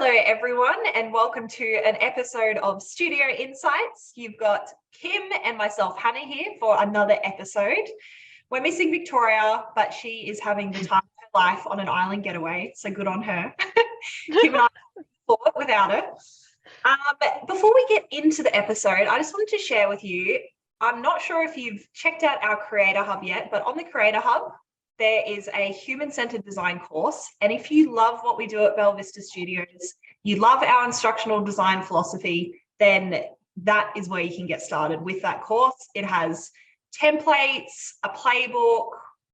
Hello, everyone, and welcome to an episode of Studio Insights. You've got Kim and myself, Hannah, here for another episode. We're missing Victoria, but she is having the time of her life on an island getaway, so good on her. Kim and I thought without her. But before we get into the episode, I just wanted to share with you, I'm not sure if you've checked out our Creator Hub yet, but on the Creator Hub, there is a human-centered design course. And if you love what we do at Belvista Studios, you love our instructional design philosophy, then that is where you can get started with that course. It has templates, a playbook,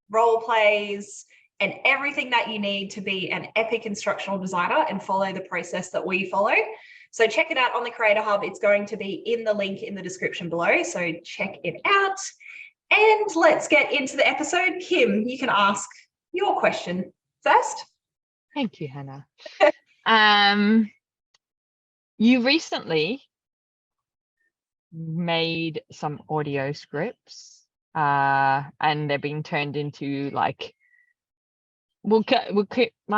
role plays, and everything that you need to be an epic instructional designer and follow the process that we follow. So check it out on the Creator Hub. It's going to be in the link in the description below. So check it out. And let's get into the episode. Kim, you can ask your question first. Thank you, Hannah. You recently made some audio scripts and they're being turned into like, I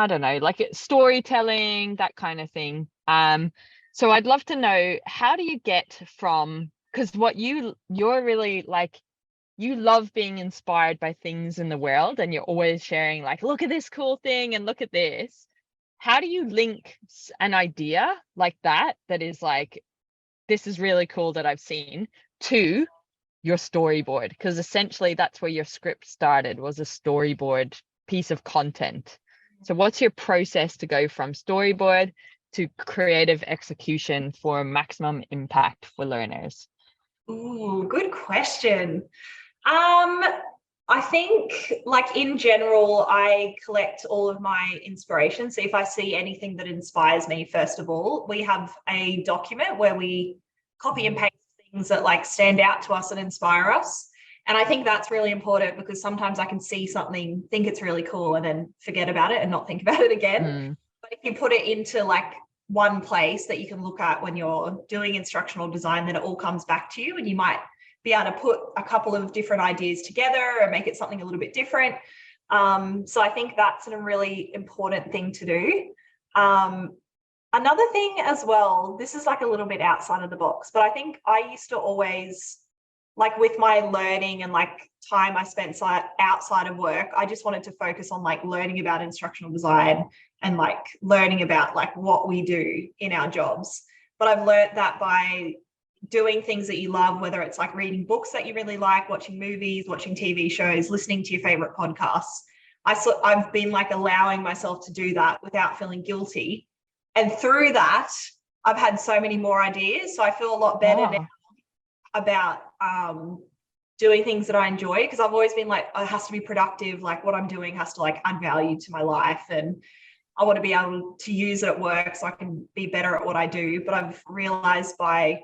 don't know, like storytelling, that kind of thing. So I'd love to know, how do you get from, because what you're really like, you love being inspired by things in the world and you're always sharing like, look at this cool thing and look at this. How do you link an idea like that is like, this is really cool that I've seen, to your storyboard? Because essentially that's where your script started, was a storyboard piece of content. So what's your process to go from storyboard to creative execution for maximum impact for learners? Ooh, good question. I think, like, in general, I collect all of my inspiration. So if I see anything that inspires me, first of all, we have a document where we copy and paste things that like stand out to us and inspire us. And I think that's really important, because sometimes I can see something, think it's really cool, and then forget about it and not think about it again. But if you put it into like one place that you can look at when you're doing instructional design, then it all comes back to you, and you might be able to put a couple of different ideas together and make it something a little bit different. So I think that's a really important thing to do. Another thing as well, this is like a little bit outside of the box, but I think I used to always, like with my learning and like time I spent outside of work, I just wanted to focus on like learning about instructional design and like learning about like what we do in our jobs. But I've learned that by doing things that you love, whether it's like reading books that you really like, watching movies, watching TV shows, listening to your favorite podcasts, I've been like allowing myself to do that without feeling guilty. And through that, I've had so many more ideas. So I feel a lot better now about doing things that I enjoy, because I've always been like, it has to be productive. Like what I'm doing has to like add value to my life, and I want to be able to use it at work so I can be better at what I do. But I've realized by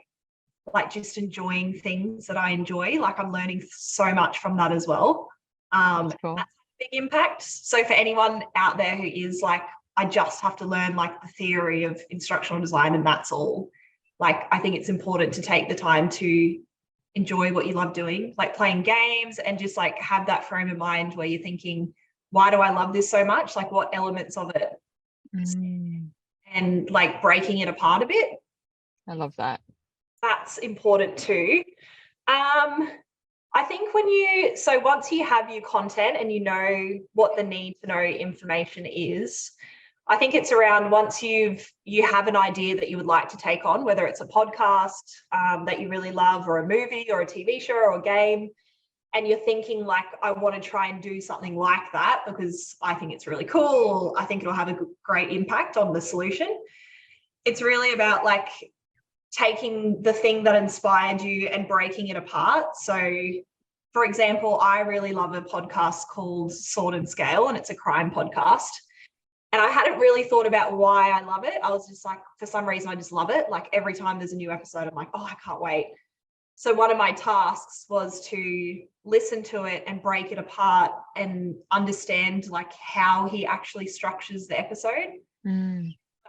like just enjoying things that I enjoy, like I'm learning so much from that as well. That's cool. That's a big impact. So for anyone out there who is like, I just have to learn like the theory of instructional design and that's all, like I think it's important to take the time to enjoy what you love doing, like playing games, and just like have that frame of mind where you're thinking, why do I love this so much? Like what elements of it? And like breaking it apart a bit. I love that. That's important too. I think once you have your content and you know what the need to know information is, I think it's around once you have an idea that you would like to take on, whether it's a podcast that you really love, or a movie or a TV show or a game, and you're thinking like, I want to try and do something like that because I think it's really cool. I think it'll have a great impact on the solution. It's really about like taking the thing that inspired you and breaking it apart. So for example, I really love a podcast called Sword and Scale, and it's a crime podcast. And I hadn't really thought about why I love it. I was just like, for some reason, I just love it. Like every time there's a new episode, I'm like, oh, I can't wait. So one of my tasks was to listen to it and break it apart and understand like how he actually structures the episode.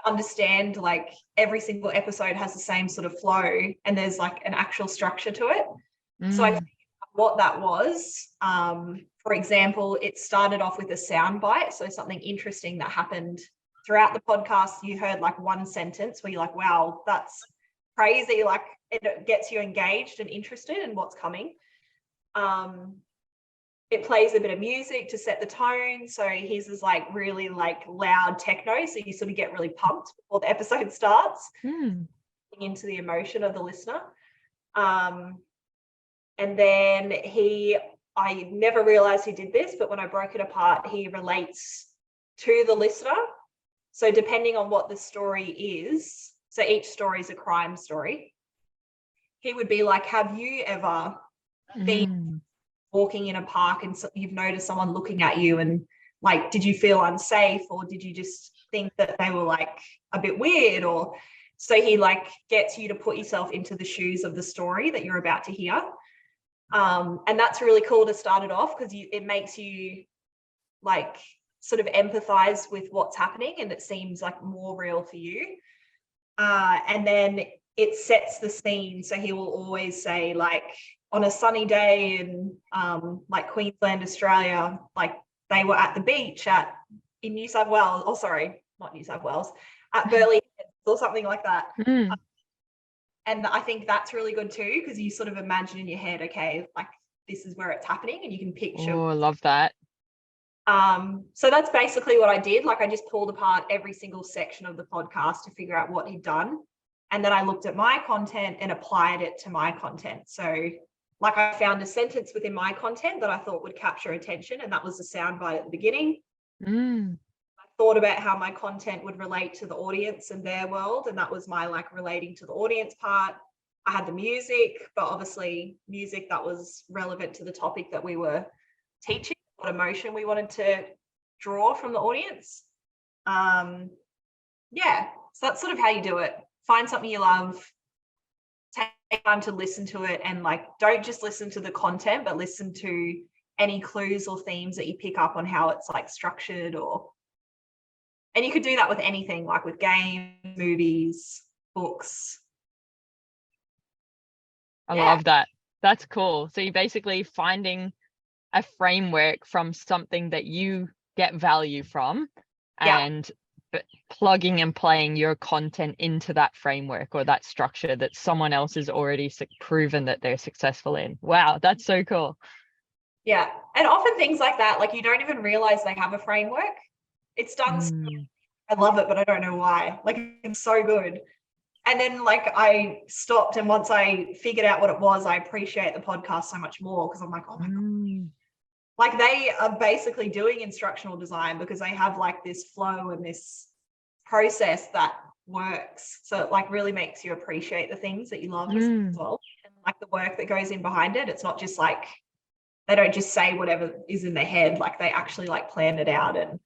Understand like every single episode has the same sort of flow and there's like an actual structure to it. So I think what that was, for example, it started off with a sound bite. So something interesting that happened throughout the podcast you heard like one sentence where you're like, wow, that's crazy, like it gets you engaged and interested in what's coming. It plays a bit of music to set the tone. So his is like really like loud techno. So you sort of get really pumped before the episode starts, into the emotion of the listener. And then I never realized he did this, but when I broke it apart, he relates to the listener. So depending on what the story is, so each story is a crime story. He would be like, have you ever been walking in a park and you've noticed someone looking at you, and like, did you feel unsafe, or did you just think that they were like a bit weird? Or so he like gets you to put yourself into the shoes of the story that you're about to hear. And that's really cool to start it off, because it makes you like sort of empathize with what's happening, and it seems like more real for you. And then it sets the scene. So he will always say like, on a sunny day in like Queensland, Australia, like they were at the beach in New South Wales, oh sorry, not New South Wales, at Burley or something like that. And I think that's really good too, because you sort of imagine in your head, okay, like this is where it's happening, and you can picture. Oh, I love that. So that's basically what I did. Like I just pulled apart every single section of the podcast to figure out what he'd done. And then I looked at my content and applied it to my content. So like I found a sentence within my content that I thought would capture attention, and that was the soundbite at the beginning. I thought about how my content would relate to the audience and their world, and that was my like relating to the audience part. I had the music, but obviously music that was relevant to the topic that we were teaching, what emotion we wanted to draw from the audience. So that's sort of how you do it. Find something you love, take time to listen to it, and like don't just listen to the content, but listen to any clues or themes that you pick up on how it's like structured. And you could do that with anything, like with games, movies, books. I love that. That's cool. So you're basically finding a framework from something that you get value from, and plugging and playing your content into that framework or that structure that someone else has already proven that they're successful in. Wow, that's so cool. Yeah. And often things like that, like you don't even realize they have a framework. It's done. I love it, but I don't know why. Like it's so good. And then like I stopped, and once I figured out what it was, I appreciate the podcast so much more, because I'm like, oh my God. Like they are basically doing instructional design because they have like this flow and this process that works. So it like really makes you appreciate the things that you love as well. And like the work that goes in behind it. It's not just like, they don't just say whatever is in their head, like they actually like plan it out. And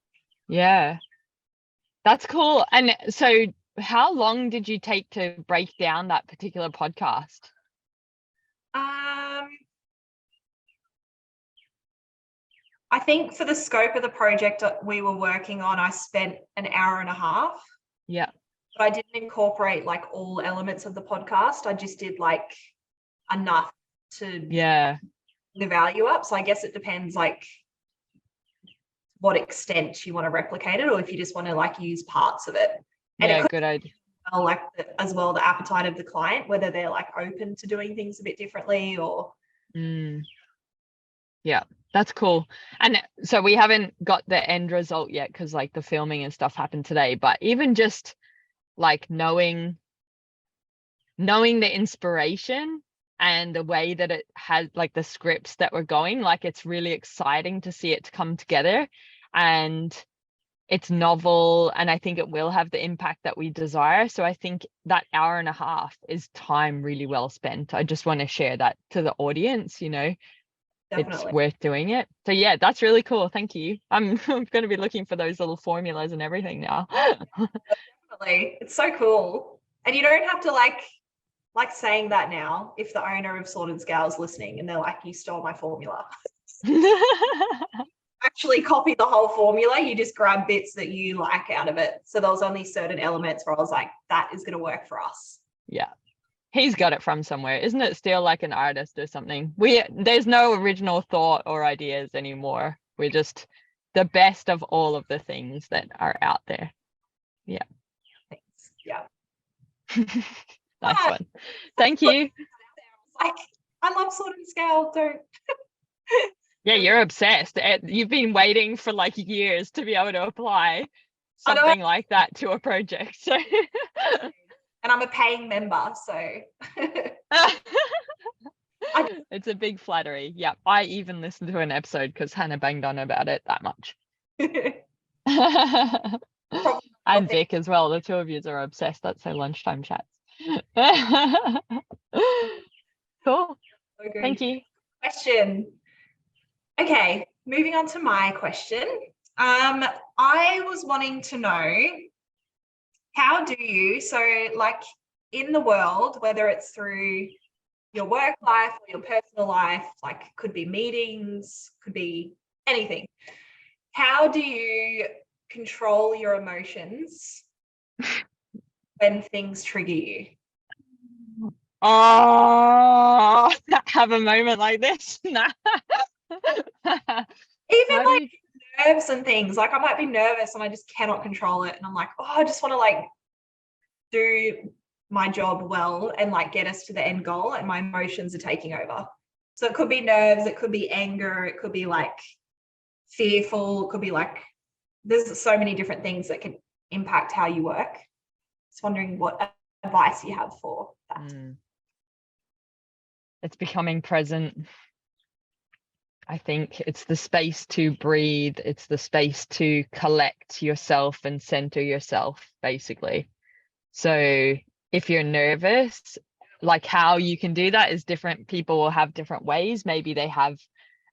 that's cool. And so how long did you take to break down that particular podcast? I think for the scope of the project that we were working on, I spent an hour and a half. Yeah. But I didn't incorporate like all elements of the podcast. I just did like enough to the value up. So I guess it depends like what extent you want to replicate it, or if you just want to like use parts of it. And good idea. Like as well, the appetite of the client, whether they're like open to doing things a bit differently or. Yeah, that's cool. And so we haven't got the end result yet, because like the filming and stuff happened today, but even just like knowing the inspiration and the way that it had like the scripts that were going, like it's really exciting to see it come together, and it's novel, and I think it will have the impact that we desire. So I think that hour and a half is time really well spent. I just want to share that to the audience, you know. Definitely. It's worth doing it. So yeah, that's really cool. Thank you. I'm going to be looking for those little formulas and everything now. Definitely. It's so cool. And you don't have to like saying that now, if the owner of Sword and Scale is listening and they're like, you stole my formula. Actually copy the whole formula. You just grab bits that you like out of it. So there was only certain elements where I was like, that is going to work for us. Yeah. He's got it from somewhere. Isn't it still like an artist or something? There's no original thought or ideas anymore. We're just the best of all of the things that are out there. Yeah. Thanks. Yeah. Nice one. Thank you. Like, I love sorting scale. Don't. Yeah, you're obsessed. You've been waiting for like years to be able to apply something like that to a project. So and I'm a paying member, so it's a big flattery. Yeah, I even listened to an episode because Hannah banged on about it that much. And Vic as well. The two of you are obsessed. That's their lunchtime chats. Cool. Thank you. Question. Okay, moving on to my question. I was wanting to know, how do you, so like in the world, whether it's through your work life or your personal life, like could be meetings, could be anything, how do you control your emotions when things trigger you? Oh, have a moment like this. Nah. Even like nerves and things, like I might be nervous and I just cannot control it, and I'm like, oh, I just want to like do my job well and like get us to the end goal, and my emotions are taking over. So it could be nerves, it could be anger, it could be like fearful, it could be like, there's so many different things that can impact how you work. Just wondering what advice you have for that. It's becoming present. I think it's the space to breathe. It's the space to collect yourself and center yourself, basically. So if you're nervous, like how you can do that is different. People will have different ways. Maybe they have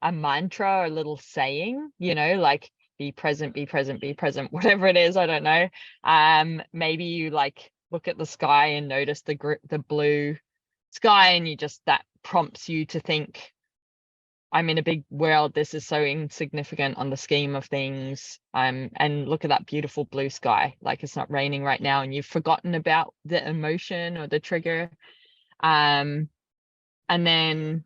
a mantra or a little saying, you know, like be present, be present, be present, whatever it is, I don't know. Maybe you like look at the sky and notice the blue sky, and you just, that prompts you to think, I'm in a big world. This is so insignificant on the scheme of things. And look at that beautiful blue sky. Like it's not raining right now, and you've forgotten about the emotion or the trigger. And then,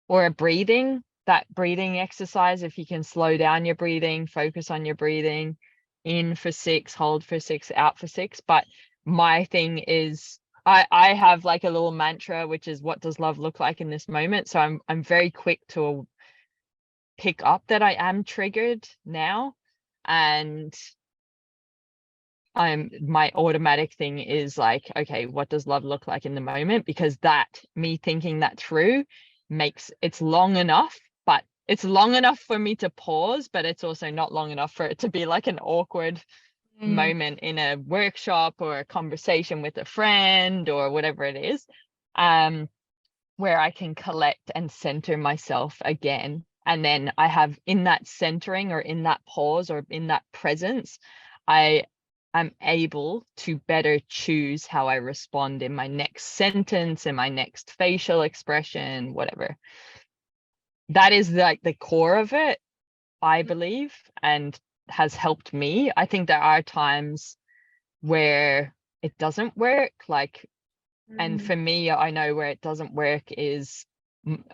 or a breathing, that breathing exercise. If you can slow down your breathing, focus on your breathing, in for 6, hold for 6, out for 6. But my thing is, I have like a little mantra, which is, what does love look like in this moment? So I'm very quick to pick up that I am triggered now, and my automatic thing is like, okay, what does love look like in the moment? Because that, me thinking that through, makes it's long enough, but it's long enough for me to pause, but it's also not long enough for it to be like an awkward moment in a workshop or a conversation with a friend or whatever it is, where I can collect and center myself again. And then I have, in that centering or in that pause or in that presence, I am able to better choose how I respond in my next sentence, in my next facial expression, whatever. That is like the core of it, I believe, and has helped me. I think there are times where it doesn't work, like, and for me, I know where it doesn't work is,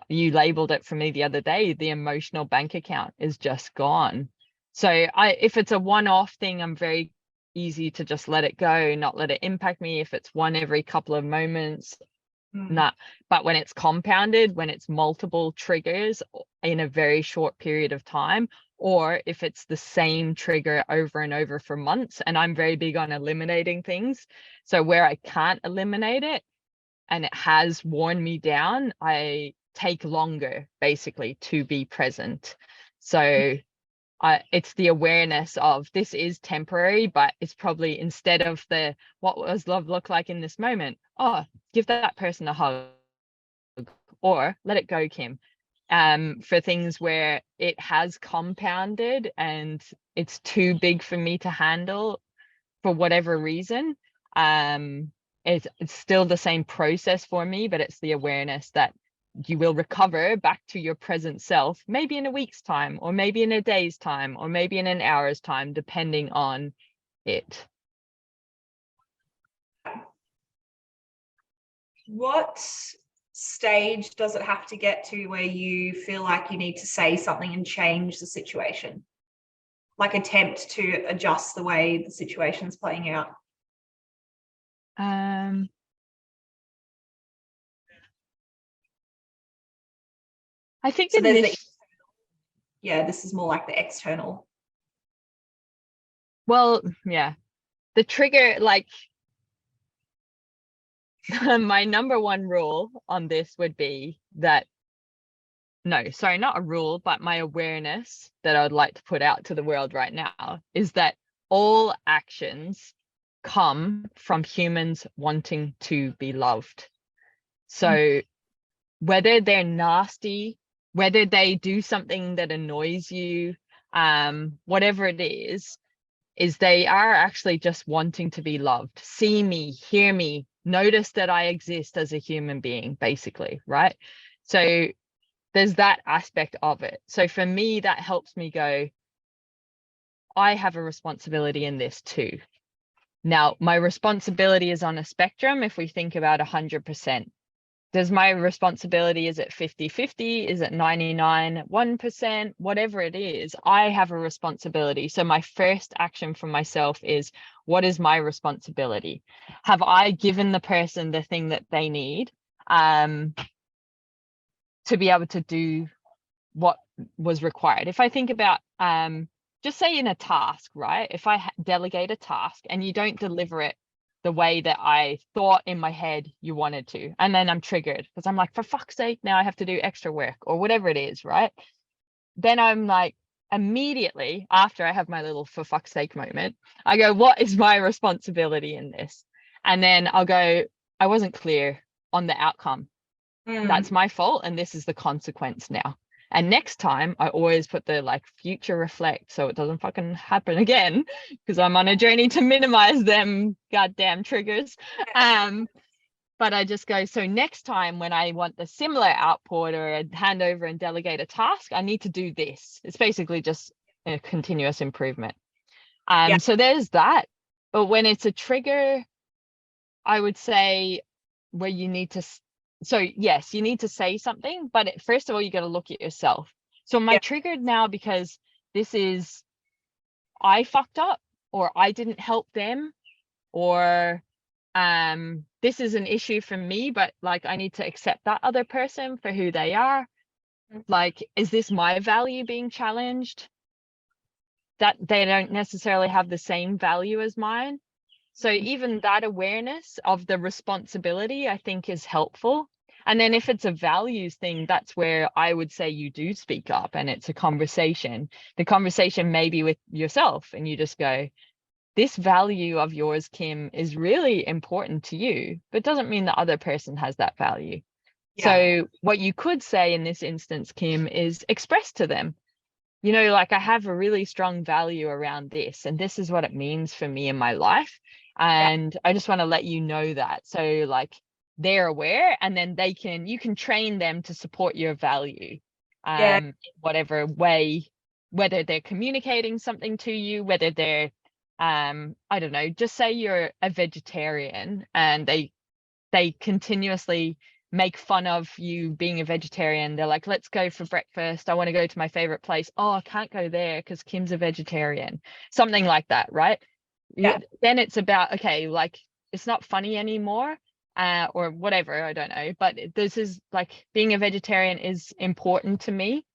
you labeled it for me the other day, the emotional bank account is just gone. So if it's a one-off thing, I'm very easy to just let it go, not let it impact me. If it's one every couple of moments, nah. But when it's compounded, when it's multiple triggers in a very short period of time, or if it's the same trigger over and over for months, and I'm very big on eliminating things. So where I can't eliminate it and it has worn me down, I take longer basically to be present. So it's the awareness of, this is temporary, but it's probably, instead of the, what does love look like in this moment? Oh, give that person a hug, or let it go, Kim. For things where it has compounded and it's too big for me to handle for whatever reason, it's still the same process for me, but it's the awareness that you will recover back to your present self, maybe in a week's time, or maybe in a day's time, or maybe in an hour's time, depending on it. What stage does it have to get to where you feel like you need to say something and change the situation? like attempt to adjust the way the situation's playing out? I think So in there's this, this is more like the external. well, yeah, the trigger, like my number one rule on this would be that, no, sorry, not a rule, but my awareness that I would like to put out to the world right now is that all actions come from humans wanting to be loved. So whether they're nasty, whether they do something that annoys you, whatever it is they are actually just wanting to be loved. See me, hear me, notice that I exist as a human being, basically, right? So there's that aspect of it. So for me, that helps me go, I have a responsibility in this too. Now, my responsibility is on a spectrum. If we think about 100%, does my responsibility, is it 50-50? Is it 99-1%? Whatever it is, I have a responsibility. So my first action for myself is, what is my responsibility? Have I given the person the thing that they need to be able to do what was required? If I think about just say in a task, right? If I delegate a task and you don't deliver it the way that I thought in my head you wanted to, and then I'm triggered because I'm like, for fuck's sake, now I have to do extra work or whatever it is, right? Then I'm like, immediately after I have my little for fuck's sake moment, I go, what is my responsibility in this? And then I'll go, I wasn't clear on the outcome. That's my fault, and this is the consequence now. And next time I always put the like future reflect so it doesn't fucking happen again, because I'm on a journey to minimize them goddamn triggers. But I just go, so next time when I want the similar output or a handover and delegate a task, I need to do this. It's basically just a continuous improvement. So there's that. But when it's a trigger, I would say where you need to, so yes, you need to say something, but first of all, you got to look at yourself. So am I triggered now because this is, I fucked up, or I didn't help them, or this is an issue for me, but like I need to accept that other person for who they are? Like, is this my value being challenged, that they don't necessarily have the same value as mine? So even that awareness of the responsibility, I think, is helpful. And then if it's a values thing, that's where I would say you do speak up and it's a conversation. The conversation may be with yourself and you just go, this value of yours, Kim, is really important to you, but doesn't mean the other person has that value. So what you could say in this instance, Kim, is express to them, you know, like, I have a really strong value around this, and this is what it means for me in my life. And I just want to let you know that. So like they're aware, and then you can train them to support your value, whatever way, whether they're communicating something to you, whether they're, I don't know, just say you're a vegetarian and they continuously make fun of you being a vegetarian. They're like, let's go for breakfast. I want to go to my favorite place. Oh, I can't go there because Kim's a vegetarian. Something like that, right? Then it's about, okay, like, it's not funny anymore, or whatever, I don't know. But this is like, being a vegetarian is important to me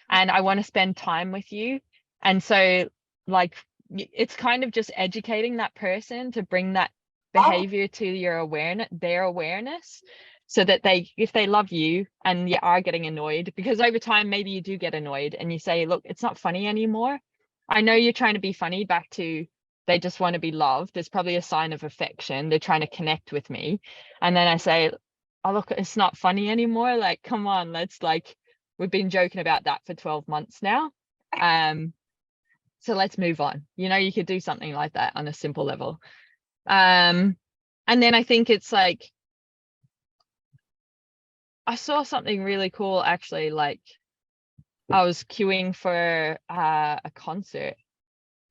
and I want to spend time with you. And so like, it's kind of just educating that person to bring that behavior to their awareness, so that if they love you and you are getting annoyed, because over time maybe you do get annoyed, and you say, look, it's not funny anymore. I know you're trying to be funny, back to they just want to be loved. There's probably a sign of affection. They're trying to connect with me. And then I say, oh, look, it's not funny anymore. Like, come on, let's, like, we've been joking about that for 12 months now. So let's move on. You know, you could do something like that on a simple level. And then I think it's like, I saw something really cool, actually. Like, I was queuing for a concert,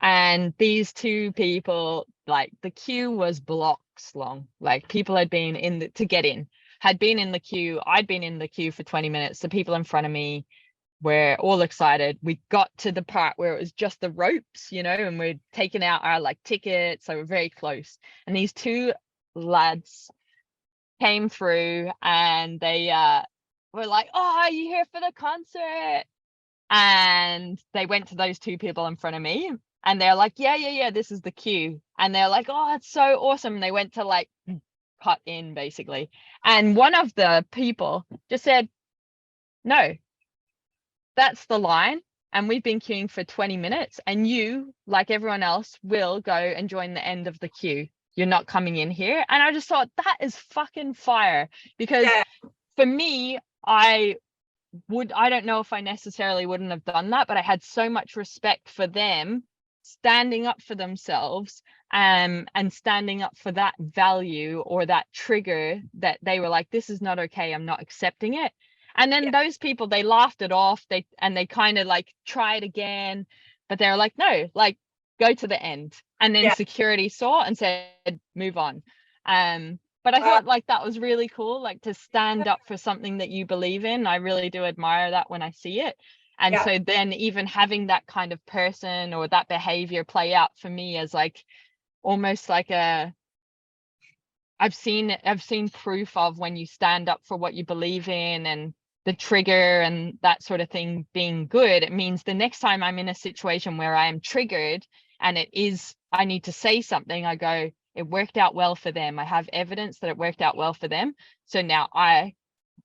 and these two people, like, the queue was blocks long. Like, people had been had been in the queue. I'd been in the queue for 20 minutes. The people in front of me we're all excited. We got to the part where it was just the ropes, and we're taking out our like tickets, so we're very close. And these two lads came through and they were like, "Oh, are you here for the concert?" And they went to those two people in front of me and they're like, yeah, this is the queue. And they're like, "Oh, it's so awesome." And they went to like cut in basically. And one of the people just said, "No, that's the line. And we've been queuing for 20 minutes. And you, like everyone else, will go and join the end of the queue. You're not coming in here." And I just thought that is fucking fire. Because for me, I don't know if I necessarily wouldn't have done that, but I had so much respect for them standing up for themselves, and standing up for that value or that trigger that they were like, "This is not okay, I'm not accepting it." And then those people, they laughed it off, they kind of like tried again, but they're like, "No, like go to the end." And then security saw and said, "Move on." But I thought like that was really cool, like to stand up for something that you believe in. I really do admire that when I see it. And so then even having that kind of person or that behavior play out for me as like almost like I've seen proof of when you stand up for what you believe in and the trigger and that sort of thing being good. It means the next time I'm in a situation where I am triggered and I need to say something, I go, "It worked out well for them. I have evidence that it worked out well for them. So now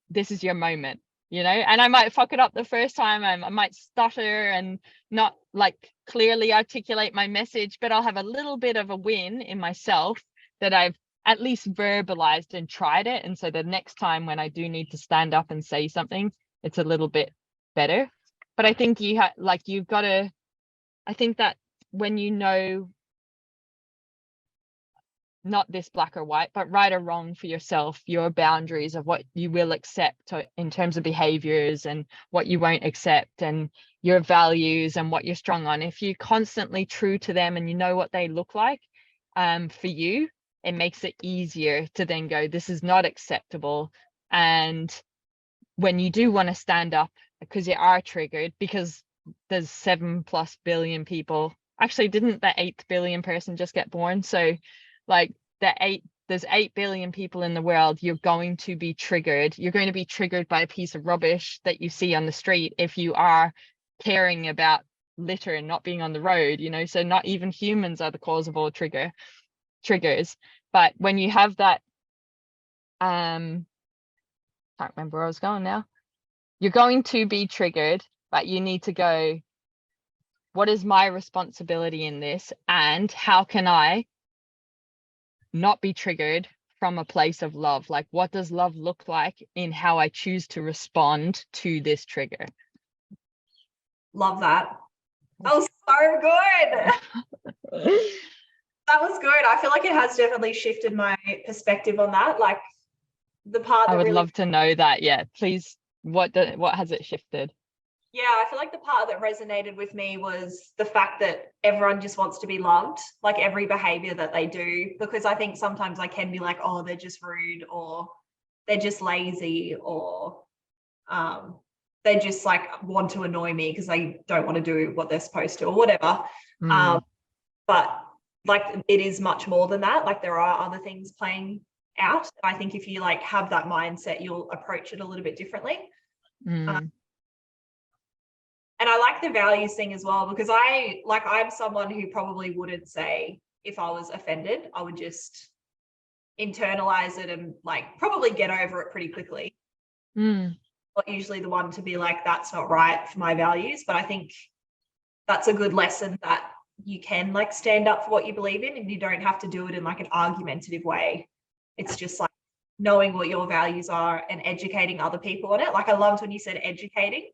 this is your moment." And I might fuck it up the first time. I might stutter and not like clearly articulate my message, but I'll have a little bit of a win in myself that I've at least verbalized and tried it. And so the next time when I do need to stand up and say something, it's a little bit better. But I think you've got to, I think that when not this black or white, but right or wrong for yourself, your boundaries of what you will accept in terms of behaviors and what you won't accept, and your values and what you're strong on. If you're constantly true to them and you know what they look like for you, it makes it easier to then go, "This is not acceptable." And when you do want to stand up because you are triggered, because there's 7+ billion people, actually didn't the 8th billion person just get born? So like there's 8 billion people in the world. You're going to be triggered. You're going to be triggered by a piece of rubbish that you see on the street if you are caring about litter and not being on the road, so not even humans are the cause of all triggers. But when you have that, can't remember where I was going now. You're going to be triggered, but you need to go, what is my responsibility in this, and how can I not be triggered from a place of love? Like, what does love look like in how I choose to respond to this trigger? Love that. That was so good. That was good. I feel like it has definitely shifted my perspective on that. Like the part that I would really, love to know that. Yeah, please. What has it shifted? yeah, I feel like the part that resonated with me was the fact that everyone just wants to be loved, like every behavior that they do, because I think sometimes I can be like, "Oh, they're just rude," or "They're just lazy," or they just like want to annoy me because they don't want to do what they're supposed to, or whatever. But like it is much more than that. Like there are other things playing out. I think if you like have that mindset, you'll approach it a little bit differently. And I like the values thing as well, because I'm someone who probably wouldn't say, if I was offended, I would just internalize it and like probably get over it pretty quickly. Not usually the one to be like, "That's not right for my values." But I think that's a good lesson, that you can like stand up for what you believe in, and you don't have to do it in like an argumentative way. It's just like knowing what your values are and educating other people on it. Like I loved when you said educating,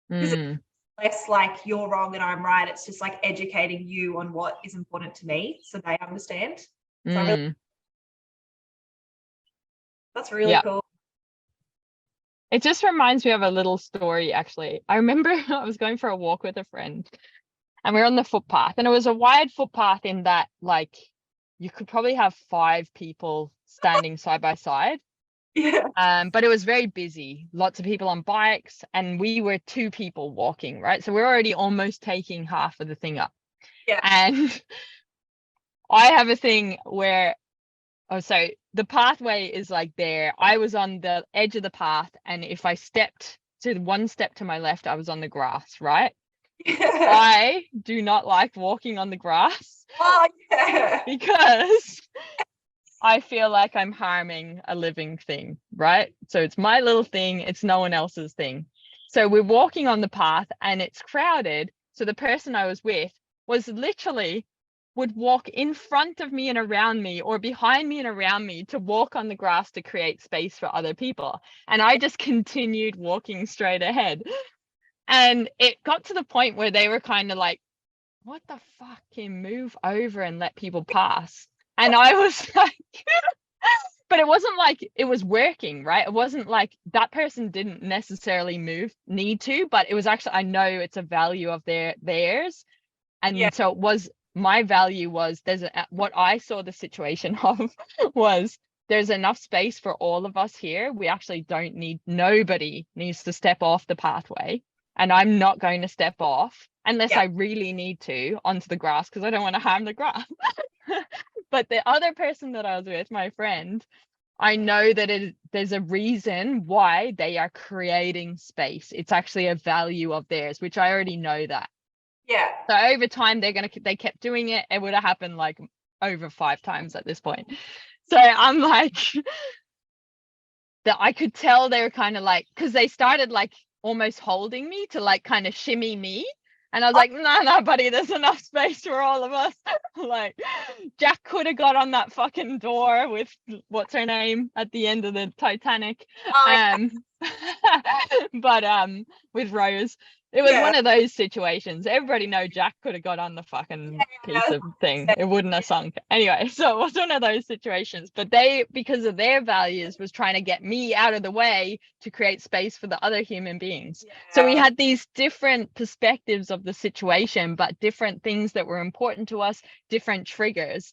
because it's less like you're wrong and I'm right. It's just like educating you on what is important to me so they understand. So that's really cool. It just reminds me of a little story, actually. I remember I was going for a walk with a friend and we were on the footpath, and it was a wide footpath in that like you could probably have 5 people standing side by side. Yeah. But it was very busy, lots of people on bikes, and we were 2 people walking, right? So we're already almost taking half of the thing up. Yeah. And I have a thing where, oh, so the pathway is like there. I was on the edge of the path, and if I stepped to 1 step to my left, I was on the grass, right? Yeah. I do not like walking on the grass Oh, yeah. because I feel like I'm harming a living thing, right? So it's my little thing, it's no one else's thing. So we're walking on the path and it's crowded. So the person I was with was literally would walk in front of me and around me, or behind me and around me, to walk on the grass to create space for other people. And I just continued walking straight ahead. And it got to the point where they were kind of like, what the fucking move over and let people pass. And I was like, but it wasn't like it was working, right? It wasn't like that person didn't necessarily need to, but it was actually, I know it's a value of theirs. And Yeah. so it was, my value was what I saw the situation of was there's enough space for all of us here. We actually don't need, nobody needs to step off the pathway. And I'm not going to step off unless I really need to onto the grass, because I don't want to harm the grass. But the other person that I was with, my friend, I know that there's a reason why they are creating space. It's actually a value of theirs, which I already know that. Yeah. So over time, they kept doing it. It would have happened like over 5 times at this point. So I'm like, that I could tell they were kind of like, because they started like almost holding me to like kind of shimmy me. And I was like, no, buddy, there's enough space for all of us. Like, Jack could have got on that fucking door with what's her name at the end of the Titanic. Oh, But with Rose. It was one of those situations. Everybody know Jack could have got on the fucking piece of thing. It wouldn't have sunk. Anyway, so it was one of those situations. But they, because of their values, was trying to get me out of the way to create space for the other human beings. So we had these different perspectives of the situation, but different things that were important to us, different triggers.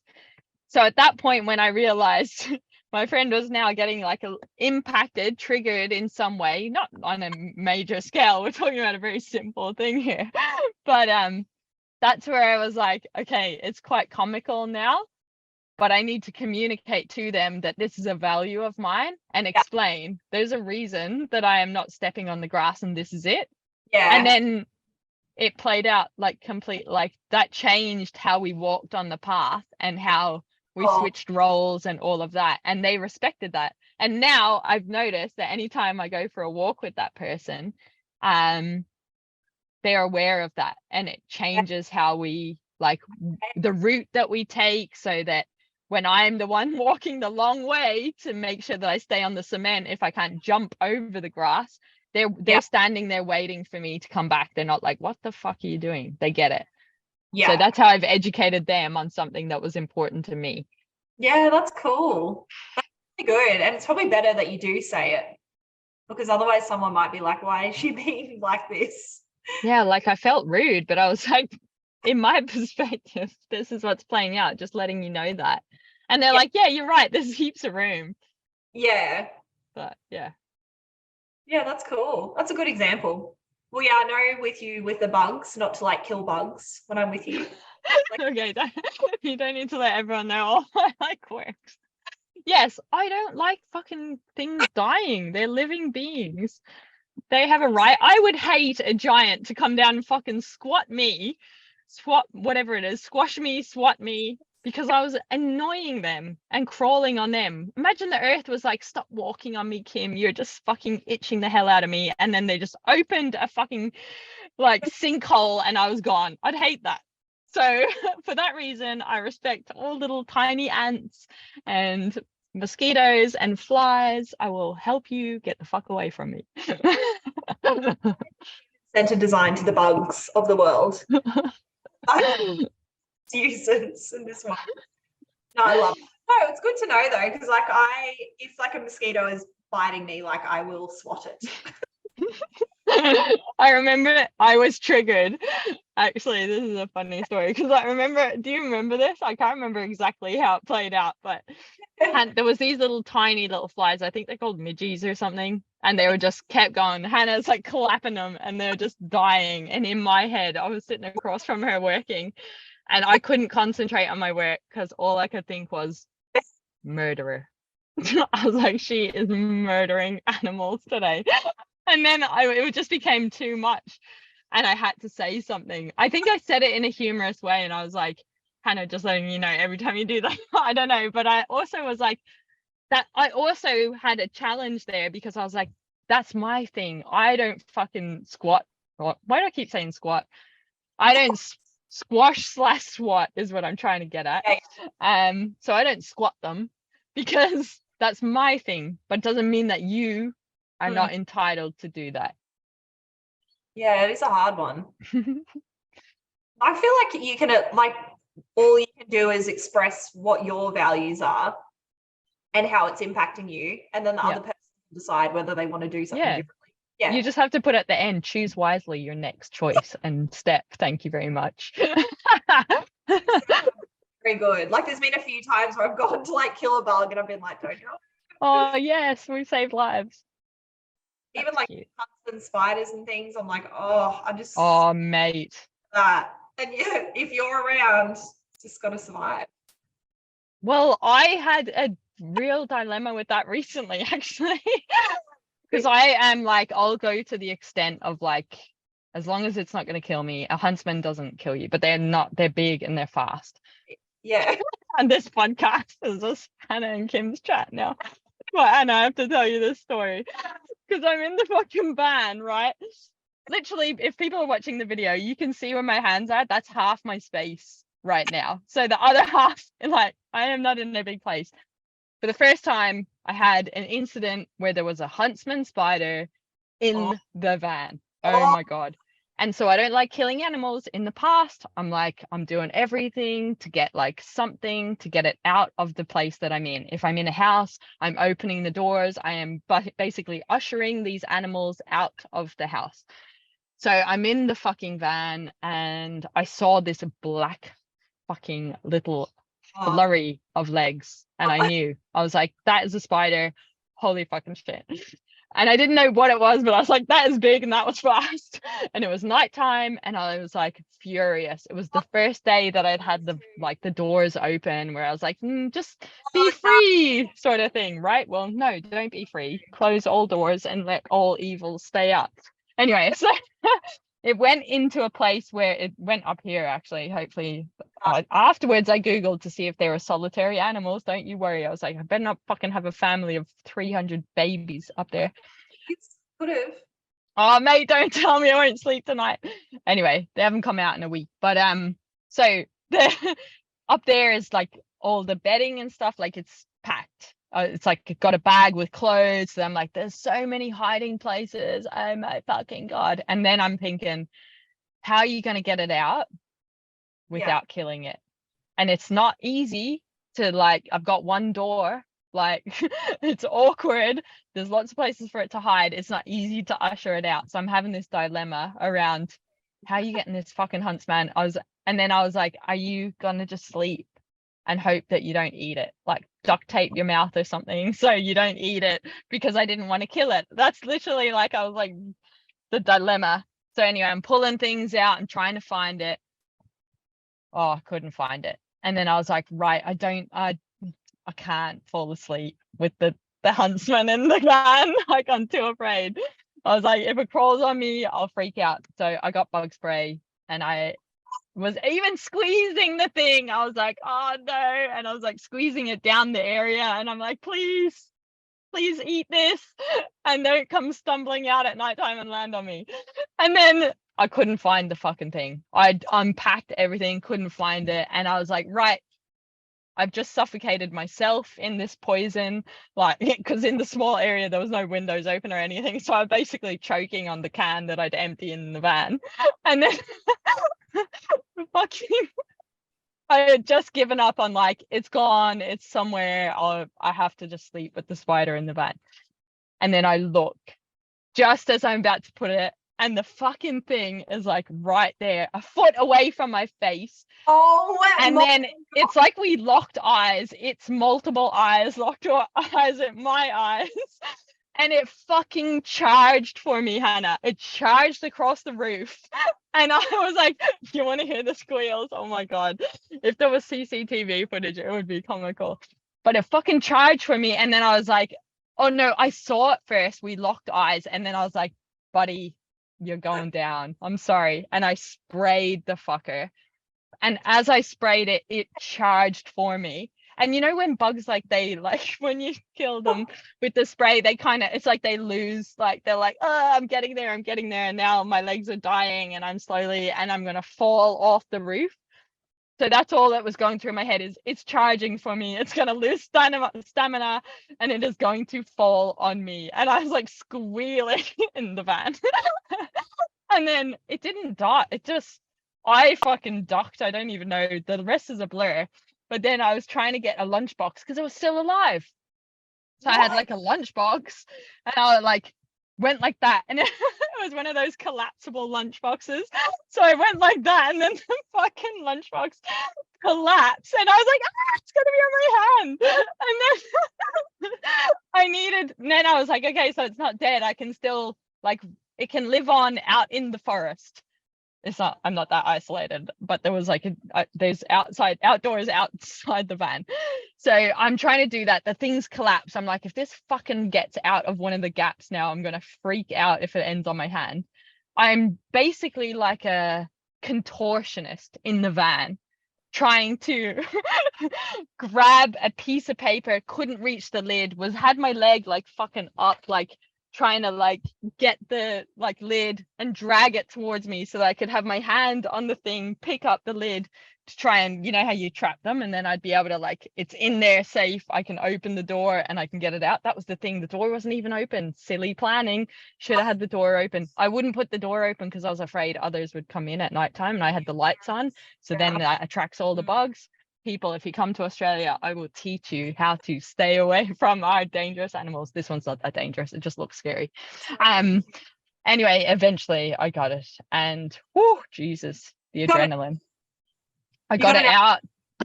So at that point, when I realized my friend was now getting like impacted, triggered in some way, not on a major scale. We're talking about a very simple thing here. But that's where I was like, okay, it's quite comical now, but I need to communicate to them that this is a value of mine and explain there's a reason that I am not stepping on the grass and this is it. Yeah. And then it played out like complete, like that changed how we walked on the path and how we switched roles and all of that, and they respected that. And now I've noticed that anytime I go for a walk with that person, they're aware of that, and it changes how we, like, the route that we take, so that when I'm the one walking the long way to make sure that I stay on the cement, if I can't jump over the grass, they're standing there waiting for me to come back. They're not like, what the fuck are you doing? They get it. Yeah. So that's how I've educated them on something that was important to me. Yeah, that's cool. That's really good. And it's probably better that you do say it, because otherwise someone might be like, why is she being like this? Yeah, like I felt rude, but I was like, in my perspective, this is what's playing out, just letting you know that. And they're like, yeah, you're right, there's heaps of room. Yeah. But yeah. Yeah, that's cool. That's a good example. Well, yeah, I know with you with the bugs, not to like kill bugs when I'm with you. Like, okay, you don't need to let everyone know all my like quirks. Yes, I don't like fucking things dying. They're living beings. They have a right. I would hate a giant to come down and fucking squash me, squash me, swat me, because I was annoying them and crawling on them. Imagine the earth was like, stop walking on me, Kim. You're just fucking itching the hell out of me. And then they just opened a fucking like sinkhole and I was gone. I'd hate that. So for that reason, I respect all little tiny ants and mosquitoes and flies. I will help you get the fuck away from me. Center design to the bugs of the world. Uses in this one. No, I love it. No, it's good to know though, because like if like a mosquito is biting me, like I will swat it. I remember I was triggered. Actually, this is a funny story because I remember, do you remember this? I can't remember exactly how it played out, but And there was these little tiny little flies, I think they're called midgies or something, and they were just kept going. Hannah's like clapping them and they're just dying. And in my head, I was sitting across from her working and I couldn't concentrate on my work because all I could think was murderer. I was like, she is murdering animals today. And then it just became too much and I had to say something. I think I said it in a humorous way and I was like, Hannah, just letting you know, every time you do that, I don't know. But I also was like, that I also had a challenge there because I was like, that's my thing. I don't fucking squat. Why do I keep saying squat? I don't squash / swat is what I'm trying to get at. So I don't squat them because that's my thing, but it doesn't mean that you are not entitled to do that. Yeah, it is a hard one. I feel like you can, like, all you can do is express what your values are and how it's impacting you, and then the other person can decide whether they want to do something differently. Yeah, you just have to put at the end, choose wisely your next choice and step. Thank you very much. Very good. Like, there's been a few times where I've gone to like kill a bug and I've been like, don't you? Oh yes, we saved lives. Even that's like bugs and spiders and things, I'm like, oh, I just, oh mate, that. And yeah, if you're around, it's just got to survive. Well, I had a real dilemma with that recently, actually. Because I am like, I'll go to the extent of like, as long as it's not going to kill me. A huntsman doesn't kill you, but they're big and they're fast. Yeah. And this podcast is just Hannah and Kim's chat now. But Hannah, I have to tell you this story because I'm in the fucking van, right? Literally, if people are watching the video, you can see where my hands are. That's half my space right now. So the other half, like, I am not in a big place. For the first time, I had an incident where there was a huntsman spider in the van. Oh my God. And so I don't like killing animals. In the past, I'm like, I'm doing everything to get like something to get it out of the place that I'm in. If I'm in a house, I'm opening the doors. I am basically ushering these animals out of the house. So I'm in the fucking van and I saw this black fucking little flurry of legs and I knew. I was like, that is a spider. Holy fucking shit. And I didn't know what it was, but I was like, that is big and that was fast. And it was nighttime and I was like furious. It was the first day that I'd had the doors open where I was like, just be free sort of thing, right? Well, no, don't be free. Close all doors and let all evil stay up. Anyway, so it went into a place where it went up here, actually, hopefully. Afterwards, I Googled to see if they were solitary animals. Don't you worry. I was like, I better not fucking have a family of 300 babies up there. Could have. Oh, mate, don't tell me I won't sleep tonight. Anyway, they haven't come out in a week. But so up there is like all the bedding and stuff, like it's packed. It's like got a bag with clothes. So I'm like, there's so many hiding places. Oh my fucking God. And then I'm thinking, how are you going to get it out without killing it? And it's not easy to like, I've got one door, like it's awkward. There's lots of places for it to hide. It's not easy to usher it out. So I'm having this dilemma around how are you getting this fucking huntsman? And then I was like, are you going to just sleep and hope that you don't eat it? Like duct tape your mouth or something so you don't eat it, because I didn't want to kill it. That's literally like, I was like, the dilemma. So anyway, I'm pulling things out and trying to find it. Oh, I couldn't find it. And then I was like, right, I can't fall asleep with the huntsman in the van. Like, I'm too afraid. I was like, if it crawls on me, I'll freak out. So I got bug spray and I was even squeezing the thing. I was like, oh no. And I was like squeezing it down the area. And I'm like, please eat this. And don't come stumbling out at nighttime and land on me. And then I couldn't find the fucking thing. I'd unpacked everything, couldn't find it. And I was like, right, I've just suffocated myself in this poison, like, because in the small area there was no windows open or anything, so I'm basically choking on the can that I'd empty in the van. And then fucking I had just given up on like, it's gone, it's somewhere, I have to just sleep with the spider in the van. And then I look just as I'm about to put it and the fucking thing is like right there, a foot away from my face. Oh, and then it's like we locked eyes. It's multiple eyes locked eyes at my eyes. And it fucking charged for me, Hannah. It charged across the roof. And I was like, you want to hear the squeals? Oh my God. If there was CCTV footage, it would be comical. But it fucking charged for me. And then I was like, oh no, I saw it first. We locked eyes. And then I was like, buddy, you're going down. I'm sorry. And I sprayed the fucker. And as I sprayed it, it charged for me. And you know when bugs, like, they, like, when you kill them with the spray, they kind of, it's like they lose, like, they're like, oh, I'm getting there, and now my legs are dying and I'm gonna fall off the roof. So that's all that was going through my head is, it's charging for me, it's gonna lose stamina and it is going to fall on me. And I was like squealing in the van. And then it didn't die, I fucking ducked. I don't even know, the rest is a blur. But then I was trying to get a lunchbox because it was still alive. So I had like a lunchbox and I like went like that. And it was one of those collapsible lunchboxes. So I went like that and then the fucking lunchbox collapsed. And I was like, it's going to be on my hand. And then I was like, okay, so it's not dead. I can still, like, it can live on out in the forest. I'm not that isolated, but there was like there's outdoors outside the van. So I'm trying to do that. The things collapse. I'm like, if this fucking gets out of one of the gaps now, I'm gonna freak out if it ends on my hand. I'm basically like a contortionist in the van, trying to grab a piece of paper, couldn't reach the lid, had my leg like fucking up, like trying to like get the like lid and drag it towards me so that I could have my hand on the thing, pick up the lid to try and, you know how you trap them, and then I'd be able to, like, it's in there safe, I can open the door and I can get it out. That was the thing, the door wasn't even open. Silly planning. Should have had the door open. I wouldn't put the door open because I was afraid others would come in at nighttime, and I had the lights on, so then that attracts all the bugs. People, if you come to Australia, I will teach you how to stay away from our dangerous animals. This one's not that dangerous, it just looks scary. Anyway, eventually I got it, and whoo, Jesus, the adrenaline. I got it out.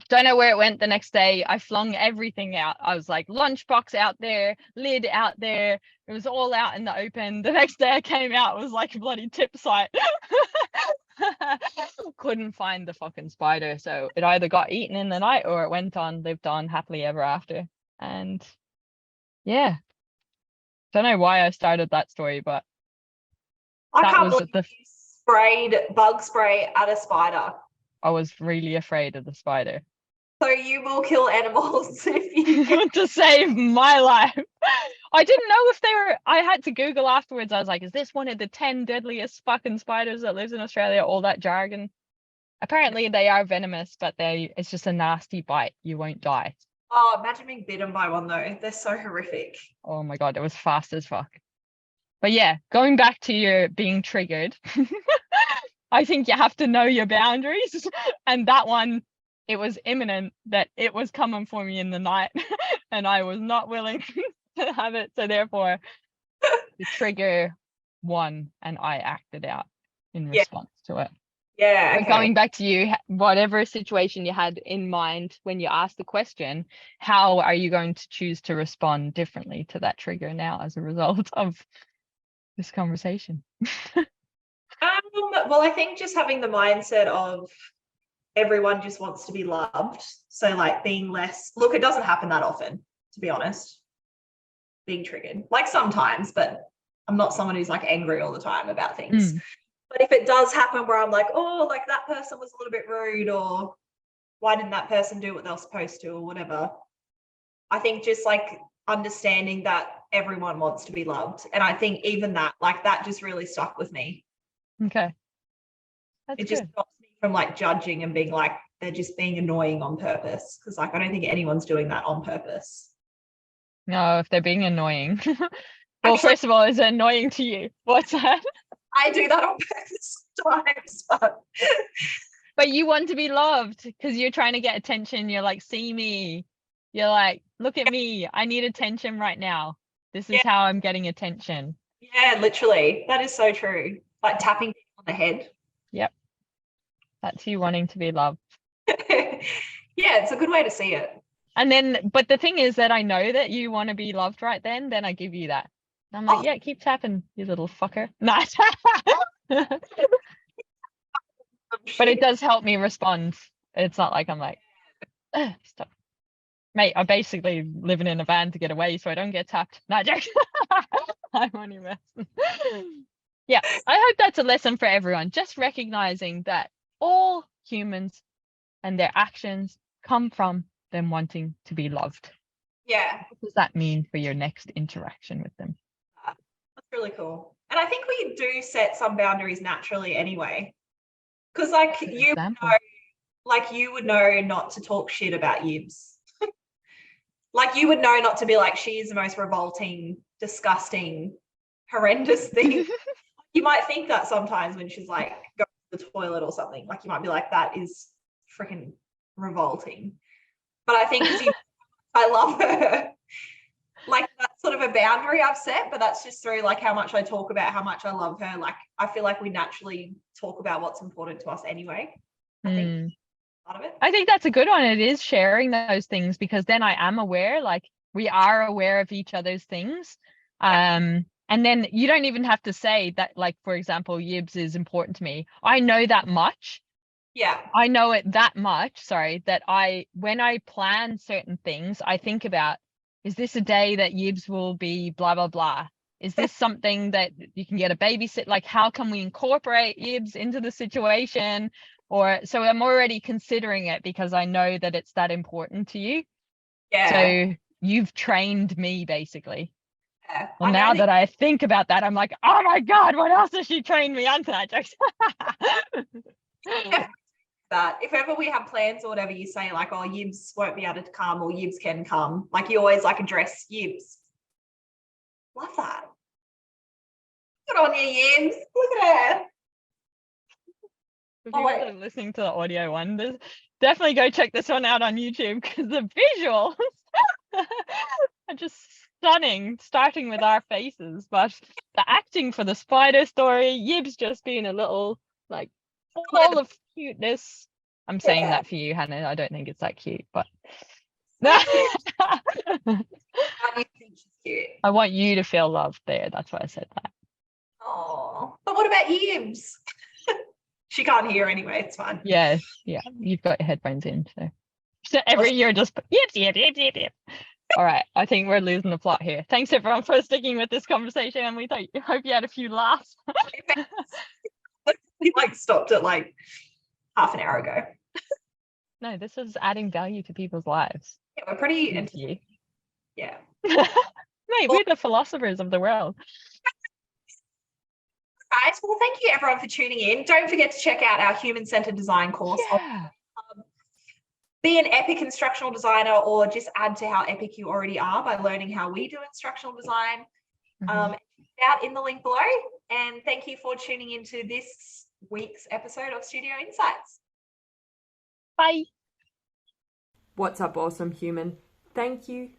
Don't know where it went the next day. I flung everything out. I was like, lunchbox out there, lid out there. It was all out in the open. The next day I came out, it was like a bloody tip site. Couldn't find the fucking spider. So it either got eaten in the night or it lived on happily ever after. And yeah, don't know why I started that story, but I can't believe you sprayed bug spray at a spider. I was really afraid of the spider. So you will kill animals if you to save my life. I didn't know if they were, I had to Google afterwards. I was like, is this one of the 10 deadliest fucking spiders that lives in Australia? All that jargon. Apparently they are venomous, but it's just a nasty bite. You won't die. Oh, imagine being bitten by one though. They're so horrific. Oh my God, it was fast as fuck. But yeah, going back to your being triggered, I think you have to know your boundaries. And that one, it was imminent that it was coming for me in the night and I was not willing to have it. So therefore, the trigger won and I acted out in response to it. Yeah. Okay. Going back to you, whatever situation you had in mind when you asked the question, how are you going to choose to respond differently to that trigger now as a result of this conversation? Well, I think just having the mindset of everyone just wants to be loved. So like being less, look, it doesn't happen that often, to be honest, being triggered, like sometimes, but I'm not someone who's like angry all the time about things. But if it does happen where I'm like, oh, like that person was a little bit rude, or why didn't that person do what they were supposed to, or whatever, I think just like understanding that everyone wants to be loved. And I think even that, like that just really stuck with me. Okay. That's it just good. stops me from like judging and being like, they're just being annoying on purpose. Because like, I don't think anyone's doing that on purpose. No, if they're being annoying. Well, actually, first of all, is it annoying to you? What's that? I do that on purpose sometimes. But you want to be loved because you're trying to get attention. You're like, see me. You're like, look at me. I need attention right now. This is how I'm getting attention. Yeah, literally. That is so true. like tapping on the head. Yep. That's you wanting to be loved. Yeah, it's a good way to see it. And then, but the thing is that I know that you want to be loved right then I give you that. I'm like, yeah, keep tapping, you little fucker. Nice. But it does help me respond. It's not like I'm like, stop. Mate, I'm basically living in a van to get away so I don't get tapped. No, jokes. I'm only messing. Yeah, I hope that's a lesson for everyone. Just recognizing that all humans and their actions come from them wanting to be loved. Yeah. What does that mean for your next interaction with them? That's really cool. And I think we do set some boundaries naturally anyway. Because like you would know not to talk shit about Yibs. Like you would know not to be like, she's the most revolting, disgusting, horrendous thing. You might think that sometimes when she's like going to the toilet or something. Like you might be like, that is freaking revolting. But I think because I love her. Like that's sort of a boundary I've set, but that's just through like how much I talk about how much I love her. Like I feel like we naturally talk about what's important to us anyway. I think part of it. I think that's a good one. It is sharing those things because then I am aware, like we are aware of each other's things. And then you don't even have to say that, like, for example, Yibs is important to me. I know that much. Yeah. I know it that much, that when I plan certain things, I think about, is this a day that Yibs will be blah, blah, blah? Is this something that you can get a babysit? Like, how can we incorporate Yibs into the situation? Or so I'm already considering it because I know that it's that important to you. Yeah. So you've trained me basically. Yeah. Well, now that I think about that, I'm like, oh my God, what else has she trained me on that? That if ever we have plans or whatever, you say like, oh, Yibs won't be able to come or Yibs can come. Like you always like address Yibs. Love that. Good on you, Yibs. Look at her. If you guys are listening to the audio one, definitely go check this one out on YouTube because the visuals are just stunning, starting with our faces. But the acting for the spider story, Yibs just being a little like all of cuteness. I'm saying that for you, Hannah. I don't think it's that cute, but I think she's cute. I want you to feel loved there. That's why I said that. Oh, but what about Yibs? She can't hear anyway. It's fine. Yeah. You've got your headphones in, so every year just yip. All right, I think we're losing the plot here. Thanks everyone for sticking with this conversation, and we hope you had a few laughs. We like stopped it like half an hour ago. No, this is adding value to people's lives. Yeah, we're pretty into you. Yeah. Mate, we're the philosophers of the world. Guys, well, thank you everyone for tuning in. Don't forget to check out our human-centered design course. Yeah. Be an epic instructional designer or just add to how epic you already are by learning how we do instructional design. Out in the link below. And thank you for tuning into this week's episode of Studio Insights. Bye. What's up, awesome human? Thank you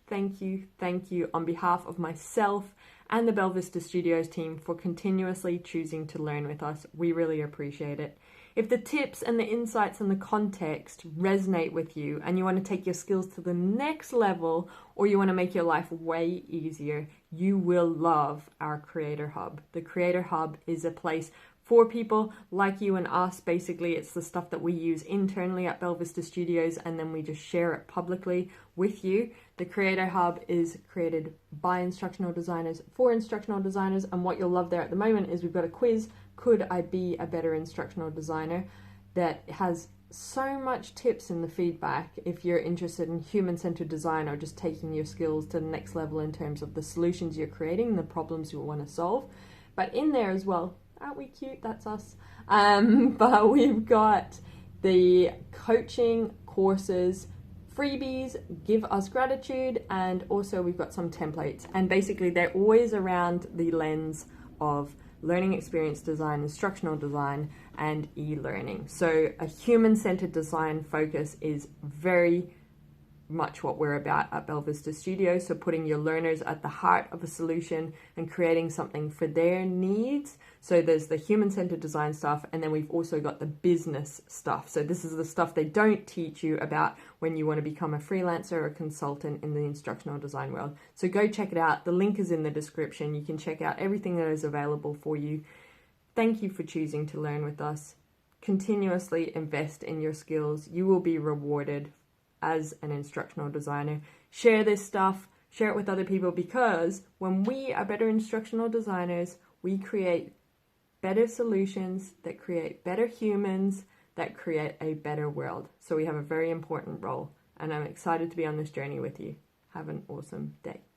on behalf of myself and the Belvista Studios team for continuously choosing to learn with us. We really appreciate it. If the tips and the insights and the context resonate with you and you want to take your skills to the next level or you want to make your life way easier, you will love our Creator Hub. The Creator Hub is a place for people like you and us. Basically, it's the stuff that we use internally at Belvista Studios and then we just share it publicly with you. The Creator Hub is created by instructional designers for instructional designers, and what you'll love there at the moment is we've got a quiz, could I be a better instructional designer, that has so much tips in the feedback if you're interested in human-centered design or just taking your skills to the next level in terms of the solutions you're creating, the problems you want to solve. But in there as well, aren't we cute? That's us. But we've got the coaching courses, freebies, give us gratitude, and also we've got some templates. And basically they're always around the lens of learning experience design, instructional design, and e-learning. So a human-centered design focus is very much what we're about at Belvista Studios. So putting your learners at the heart of a solution and creating something for their needs. So there's the human-centered design stuff, and then we've also got the business stuff. So this is the stuff they don't teach you about when you want to become a freelancer or a consultant in the instructional design world. So go check it out. The link is in the description. You can check out everything that is available for you. Thank you for choosing to learn with us. Continuously invest in your skills. You will be rewarded as an instructional designer. Share this stuff, share it with other people, because when we are better instructional designers, we create better solutions that create better humans, that create a better world. So we have a very important role, and I'm excited to be on this journey with you. Have an awesome day.